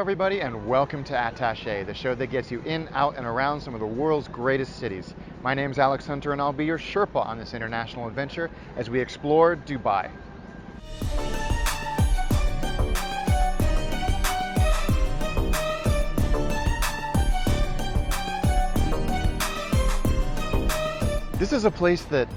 everybody, and welcome to Attaché, the show that gets you in, out, and around some of the world's greatest cities. My name's Alex Hunter, and I'll be your Sherpa on this international adventure as we explore Dubai. This is a place that,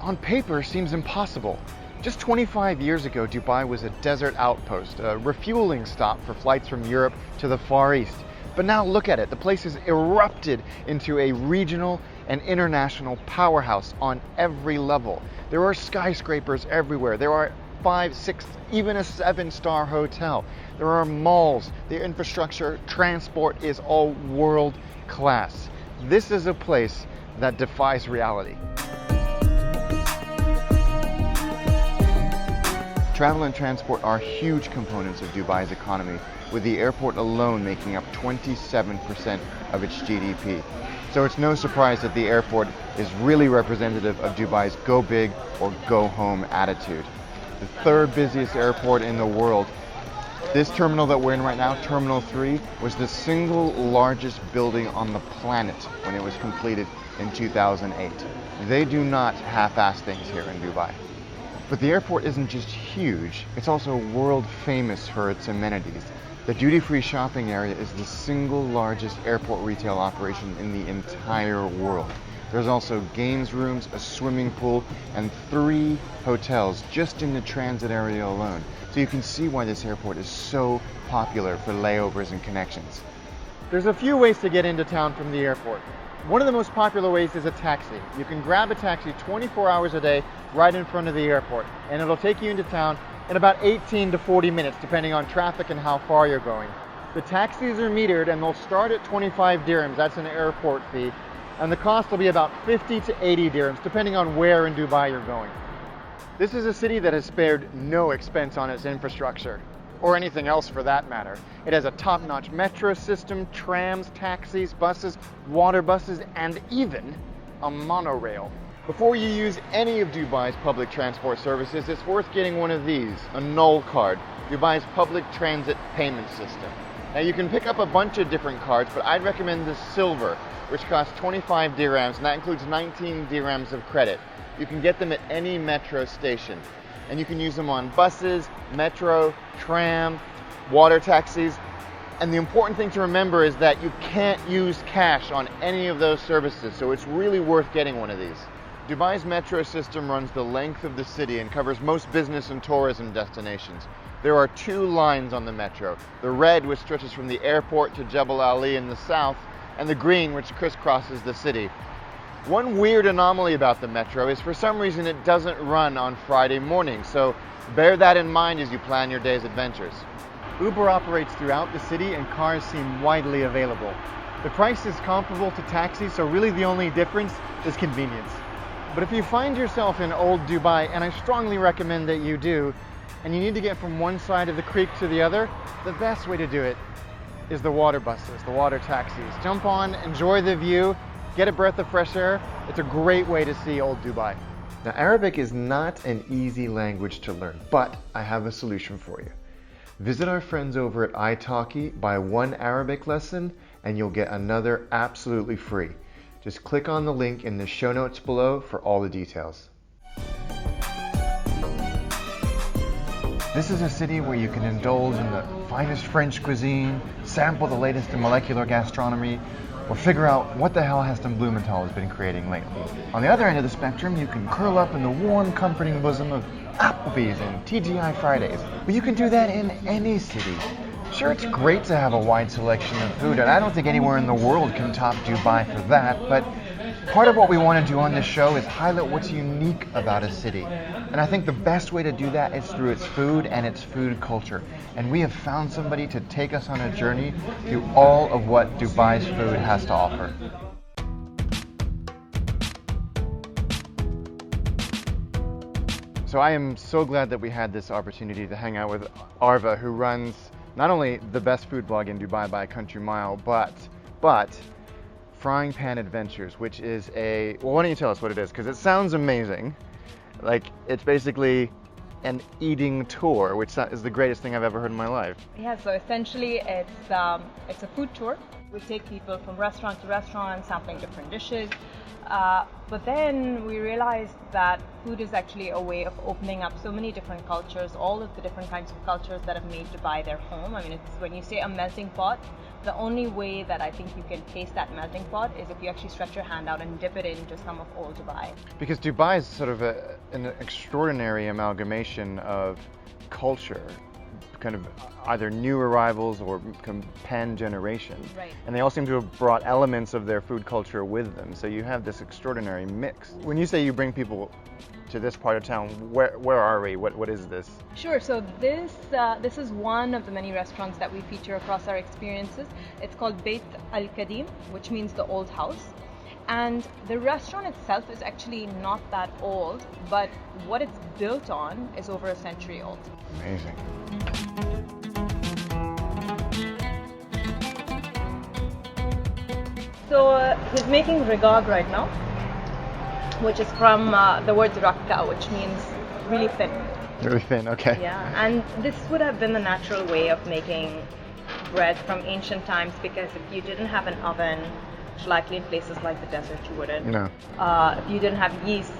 on paper, seems impossible. Just 25 years ago, Dubai was a desert outpost, a refueling stop for flights from Europe to the Far East. But now look at it, the place has erupted into a regional and international powerhouse on every level. There are skyscrapers everywhere. There are 5, 6, even a 7-star hotel. There are malls. The infrastructure, transport is all world class. This is a place that defies reality. Travel and transport are huge components of Dubai's economy, with the airport alone making up 27% of its GDP. So it's no surprise that the airport is really representative of Dubai's go big or go home attitude. The third busiest airport in the world. This terminal that we're in right now, Terminal 3, was the single largest building on the planet when it was completed in 2008. They do not half-ass things here in Dubai. But the airport isn't just huge, it's also world famous for its amenities. The duty-free shopping area is the single largest airport retail operation in the entire world. There's also games rooms, a swimming pool, and 3 hotels just in the transit area alone. So you can see why this airport is so popular for layovers and connections. There's a few ways to get into town from the airport. One of the most popular ways is a taxi. You can grab a taxi 24 hours a day right in front of the airport, and it'll take you into town in about 18 to 40 minutes, depending on traffic and how far you're going. The taxis are metered, and they'll start at 25 dirhams, that's an airport fee, and the cost will be about 50 to 80 dirhams, depending on where in Dubai you're going. This is a city that has spared no expense on its infrastructure, or anything else for that matter. It has a top-notch metro system, trams, taxis, buses, water buses, and even a monorail. Before you use any of Dubai's public transport services, it's worth getting one of these, a Null card, Dubai's public transit payment system. Now you can pick up a bunch of different cards, but I'd recommend the silver, which costs 25 dirhams, and that includes 19 dirhams of credit. You can get them at any metro station, and you can use them on buses, metro, tram, water taxis. And the important thing to remember is that you can't use cash on any of those services, so it's really worth getting one of these. Dubai's metro system runs the length of the city and covers most business and tourism destinations. There are 2 lines on the metro, the red, which stretches from the airport to Jebel Ali in the south, and the green, which crisscrosses the city. One weird anomaly about the metro is for some reason it doesn't run on Friday morning, so bear that in mind as you plan your day's adventures. Uber operates throughout the city and cars seem widely available. The price is comparable to taxis, so really the only difference is convenience. But if you find yourself in old Dubai, and I strongly recommend that you do, and you need to get from one side of the creek to the other, the best way to do it is the water buses, the water taxis. Jump on, enjoy the view, get a breath of fresh air. It's a great way to see old Dubai. Now, Arabic is not an easy language to learn, but I have a solution for you. Visit our friends over at italki, buy 1 Arabic lesson, and you'll get another absolutely free. Just click on the link in the show notes below for all the details. This is a city where you can indulge in the finest French cuisine, sample the latest in molecular gastronomy, or figure out what the hell Heston Blumenthal has been creating lately. On the other end of the spectrum, you can curl up in the warm, comforting bosom of Applebee's and TGI Fridays. But you can do that in any city. Sure, it's great to have a wide selection of food, and I don't think anywhere in the world can top Dubai for that, but part of what we want to do on this show is highlight what's unique about a city. And I think the best way to do that is through its food and its food culture. And we have found somebody to take us on a journey through all of what Dubai's food has to offer. So I am so glad that we had this opportunity to hang out with Arva, who runs not only the best food blog in Dubai by a country mile, but Frying Pan Adventures, which is well, why don't you tell us what it is? Because it sounds amazing. Like, it's basically an eating tour, which is the greatest thing I've ever heard in my life. Yeah, so essentially it's a food tour. We take people from restaurant to restaurant, sampling different dishes. But then we realized that food is actually a way of opening up so many different cultures, all of the different kinds of cultures that have made Dubai their home. I mean, it's when you say a melting pot, the only way that I think you can taste that melting pot is if you actually stretch your hand out and dip it into some of old Dubai. Because Dubai is sort of an extraordinary amalgamation of culture, kind of either new arrivals or pan-generation. Right. And they all seem to have brought elements of their food culture with them. So you have this extraordinary mix. When you say you bring people to this part of town, where are we? What is this? Sure. So this is one of the many restaurants that we feature across our experiences. It's called Beit Al-Kadim, which means the old house. And the restaurant itself is actually not that old, but what it's built on is over a century old. Amazing. So he's making rigog right now, which is from the word rakka, which means really thin. Really thin, okay. Yeah, and this would have been the natural way of making bread from ancient times, because if you didn't have an oven, likely in places like the desert you wouldn't. No. If you didn't have yeast,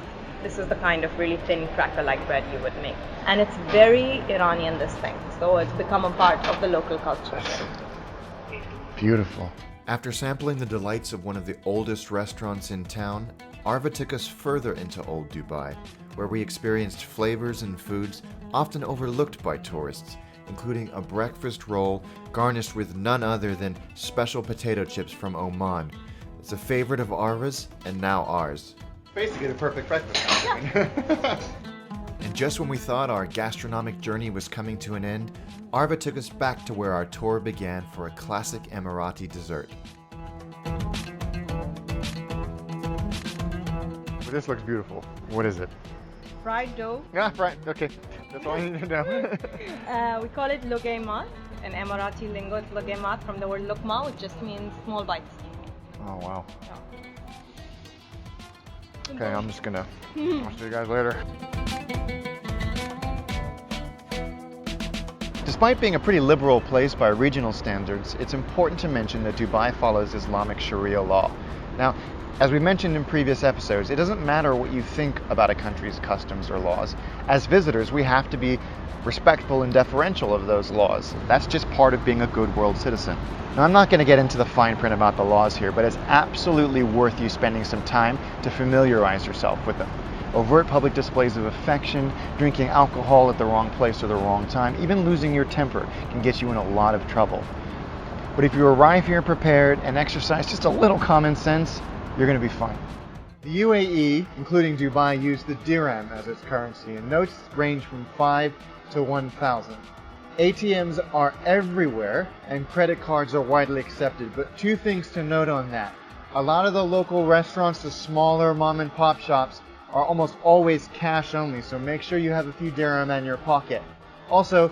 this is the kind of really thin cracker-like bread you would make. And it's very Iranian, this thing. So it's become a part of the local culture. Beautiful. After sampling the delights of one of the oldest restaurants in town, Arva took us further into Old Dubai, where we experienced flavors and foods often overlooked by tourists, including a breakfast roll garnished with none other than special potato chips from Oman. It's a favorite of Arva's and now ours. Basically the perfect breakfast. Yeah. And just when we thought our gastronomic journey was coming to an end, Arva took us back to where our tour began for a classic Emirati dessert. This looks beautiful. What is it? Fried dough. Yeah, fried. Okay. That's all I need to know. We call it logaimat. In Emirati lingo, it's logaimat from the word lukma, which just means small bites. Oh, wow. Yeah. Okay, I'm just gonna. I'll see you guys later. Despite being a pretty liberal place by regional standards, it's important to mention that Dubai follows Islamic Sharia law. Now, as we mentioned in previous episodes, it doesn't matter what you think about a country's customs or laws. As visitors, we have to be respectful and deferential of those laws. That's just part of being a good world citizen. Now, I'm not going to get into the fine print about the laws here, but it's absolutely worth you spending some time to familiarize yourself with them. Overt public displays of affection, drinking alcohol at the wrong place or the wrong time, even losing your temper can get you in a lot of trouble. But if you arrive here prepared and exercise just a little common sense, you're going to be fine. The UAE, including Dubai, use the dirham as its currency, and notes range from 5 to 1,000. ATMs are everywhere, and credit cards are widely accepted, but two things to note on that. A lot of the local restaurants, the smaller mom and pop shops, are almost always cash only, so make sure you have a few dirham in your pocket. Also,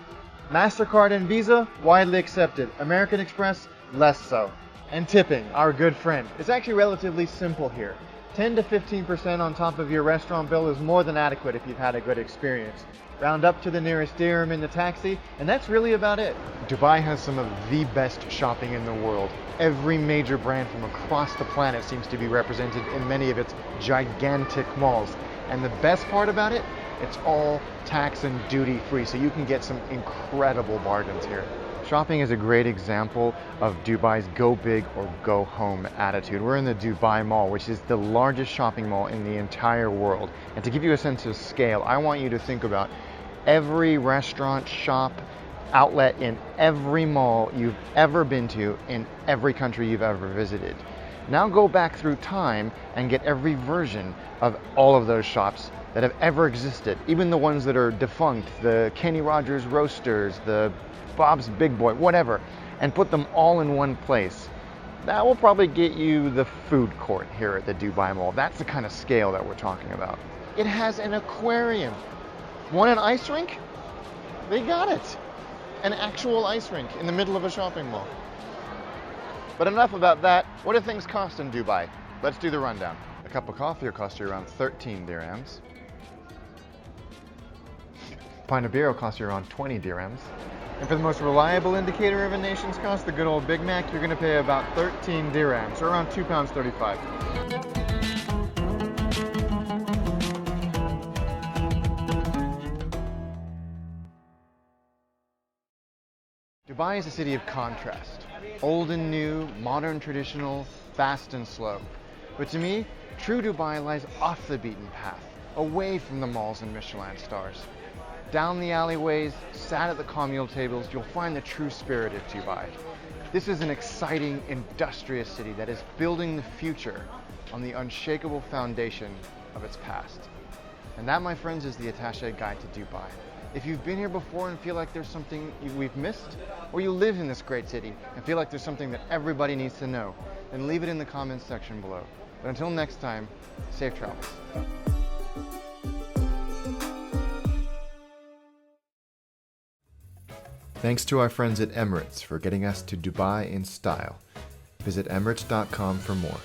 MasterCard and Visa, widely accepted. American Express, less so. And tipping, our good friend. It's actually relatively simple here. 10 to 15% on top of your restaurant bill is more than adequate if you've had a good experience. Round up to the nearest dirham in the taxi, and that's really about it. Dubai has some of the best shopping in the world. Every major brand from across the planet seems to be represented in many of its gigantic malls. And the best part about it, it's all tax and duty free, so you can get some incredible bargains here. Shopping is a great example of Dubai's go big or go home attitude. We're in the Dubai Mall, which is the largest shopping mall in the entire world. And to give you a sense of scale, I want you to think about every restaurant, shop, outlet in every mall you've ever been to in every country you've ever visited. Now go back through time and get every version of all of those shops that have ever existed, even the ones that are defunct, the Kenny Rogers Roasters, the Bob's Big Boy, whatever, and put them all in one place. That will probably get you the food court here at the Dubai Mall. That's the kind of scale that we're talking about. It has an aquarium. Want an ice rink? They got it. An actual ice rink in the middle of a shopping mall. But enough about that. What do things cost in Dubai? Let's do the rundown. A cup of coffee will cost you around 13 dirhams. pint of beer will cost you around 20 dirhams. And for the most reliable indicator of a nation's cost, the good old Big Mac, you're going to pay about 13 dirhams, or around £2.35. Dubai is a city of contrast. Old and new, modern, traditional, fast and slow. But to me, true Dubai lies off the beaten path, away from the malls and Michelin stars. Down the alleyways, sat at the communal tables, you'll find the true spirit of Dubai. This is an exciting, industrious city that is building the future on the unshakable foundation of its past. And that, my friends, is the Attaché Guide to Dubai. If you've been here before and feel like there's something we've missed, or you live in this great city and feel like there's something that everybody needs to know, then leave it in the comments section below. But until next time, safe travels. Thanks to our friends at Emirates for getting us to Dubai in style. Visit emirates.com for more.